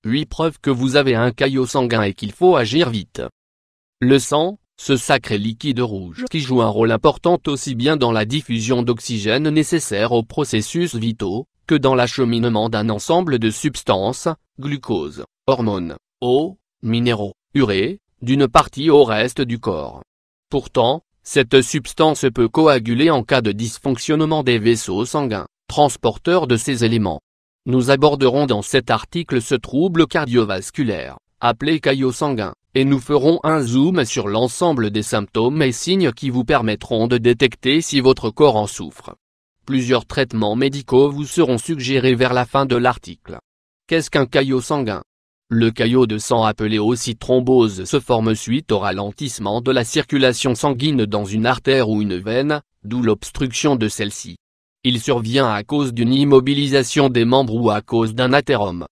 8 preuves que vous avez un caillot sanguin et qu'il faut agir vite. Le sang, ce sacré liquide rouge qui joue un rôle important aussi bien dans la diffusion d'oxygène nécessaire aux processus vitaux, que dans l'acheminement d'un ensemble de substances, glucose, hormones, eau, minéraux, urée, d'une partie au reste du corps. Pourtant, cette substance peut coaguler en cas de dysfonctionnement des vaisseaux sanguins, transporteurs de ces éléments. Nous aborderons dans cet article ce trouble cardiovasculaire, appelé caillot sanguin, et nous ferons un zoom sur l'ensemble des symptômes et signes qui vous permettront de détecter si votre corps en souffre. Plusieurs traitements médicaux vous seront suggérés vers la fin de l'article. Qu'est-ce qu'un caillot sanguin? Le caillot de sang appelé aussi thrombose se forme suite au ralentissement de la circulation sanguine dans une artère ou une veine, d'où l'obstruction de celle-ci. Il survient à cause d'une immobilisation des membres ou à cause d'un athérome.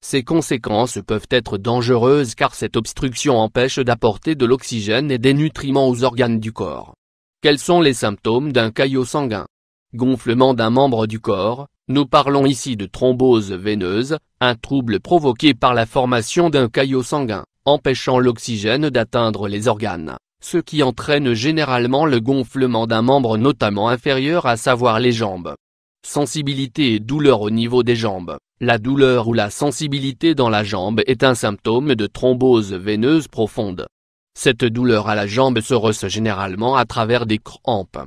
Ces conséquences peuvent être dangereuses car cette obstruction empêche d'apporter de l'oxygène et des nutriments aux organes du corps. Quels sont les symptômes d'un caillot sanguin? Gonflement d'un membre du corps. Nous parlons ici de thrombose veineuse, un trouble provoqué par la formation d'un caillot sanguin, empêchant l'oxygène d'atteindre les organes, ce qui entraîne généralement le gonflement d'un membre notamment inférieur à savoir les jambes. Sensibilité et douleur au niveau des jambes. La douleur ou la sensibilité dans la jambe est un symptôme de thrombose veineuse profonde. Cette douleur à la jambe se ressent généralement à travers des crampes.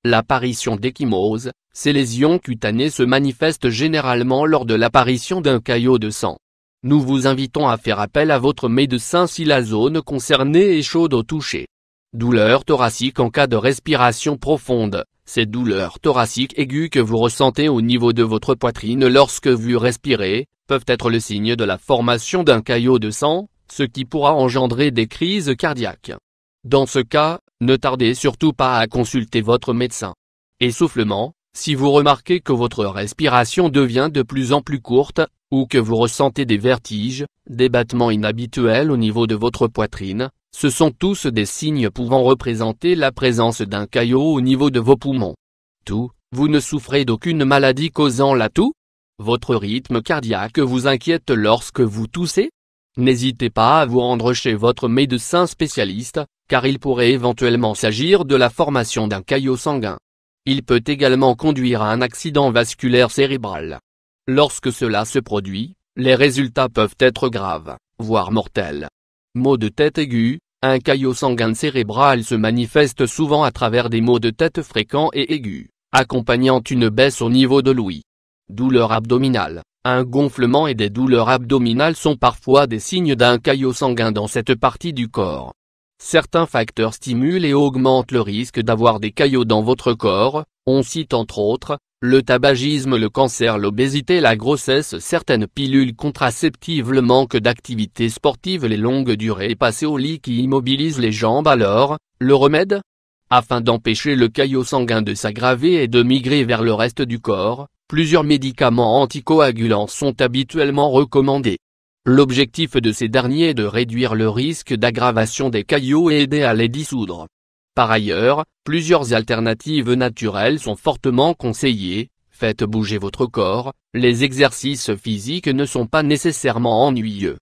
L'apparition d'ecchymoses, ces lésions cutanées se manifestent généralement lors de l'apparition d'un caillot de sang. Nous vous invitons à faire appel à votre médecin si la zone concernée est chaude au toucher. Douleurs thoraciques en cas de respiration profonde. Ces douleurs thoraciques aiguës que vous ressentez au niveau de votre poitrine lorsque vous respirez, peuvent être le signe de la formation d'un caillot de sang, ce qui pourra engendrer des crises cardiaques. Dans ce cas, ne tardez surtout pas à consulter votre médecin. Essoufflement, si vous remarquez que votre respiration devient de plus en plus courte, ou que vous ressentez des vertiges, des battements inhabituels au niveau de votre poitrine, ce sont tous des signes pouvant représenter la présence d'un caillot au niveau de vos poumons. Toux, vous ne souffrez d'aucune maladie causant la toux? Votre rythme cardiaque vous inquiète lorsque vous toussez? N'hésitez pas à vous rendre chez votre médecin spécialiste, car il pourrait éventuellement s'agir de la formation d'un caillot sanguin. Il peut également conduire à un accident vasculaire cérébral. Lorsque cela se produit, les résultats peuvent être graves, voire mortels. Maux de tête aigus. Un caillot sanguin cérébral se manifeste souvent à travers des maux de tête fréquents et aigus, accompagnant une baisse au niveau de l'ouïe. Douleurs abdominales. Un gonflement et des douleurs abdominales sont parfois des signes d'un caillot sanguin dans cette partie du corps. Certains facteurs stimulent et augmentent le risque d'avoir des caillots dans votre corps, on cite entre autres, le tabagisme, le cancer, l'obésité, la grossesse, certaines pilules contraceptives, le manque d'activité sportive, les longues durées passées au lit qui immobilisent les jambes. Alors, le remède? Afin d'empêcher le caillot sanguin de s'aggraver et de migrer vers le reste du corps, plusieurs médicaments anticoagulants sont habituellement recommandés. L'objectif de ces derniers est de réduire le risque d'aggravation des caillots et aider à les dissoudre. Par ailleurs, plusieurs alternatives naturelles sont fortement conseillées. Faites bouger votre corps, les exercices physiques ne sont pas nécessairement ennuyeux.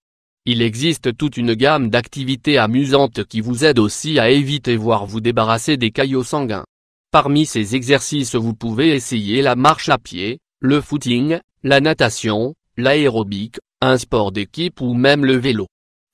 Il existe toute une gamme d'activités amusantes qui vous aident aussi à éviter voire vous débarrasser des caillots sanguins. Parmi ces exercices vous pouvez essayer la marche à pied, le footing, la natation, l'aérobic, un sport d'équipe ou même le vélo.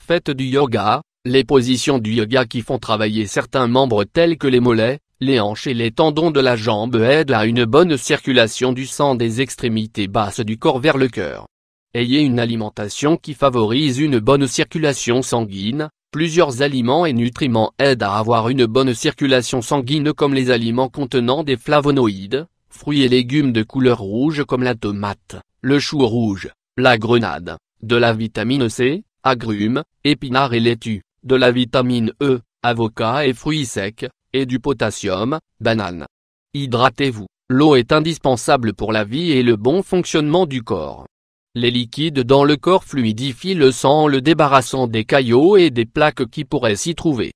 Faites du yoga. Les positions du yoga qui font travailler certains membres tels que les mollets, les hanches et les tendons de la jambe aident à une bonne circulation du sang des extrémités basses du corps vers le cœur. Ayez une alimentation qui favorise une bonne circulation sanguine. Plusieurs aliments et nutriments aident à avoir une bonne circulation sanguine comme les aliments contenant des flavonoïdes, fruits et légumes de couleur rouge comme la tomate, le chou rouge, la grenade, de la vitamine C, agrumes, épinards et laitues, de la vitamine E, avocat et fruits secs, et du potassium, banane. Hydratez-vous, l'eau est indispensable pour la vie et le bon fonctionnement du corps. Les liquides dans le corps fluidifient le sang en le débarrassant des caillots et des plaques qui pourraient s'y trouver.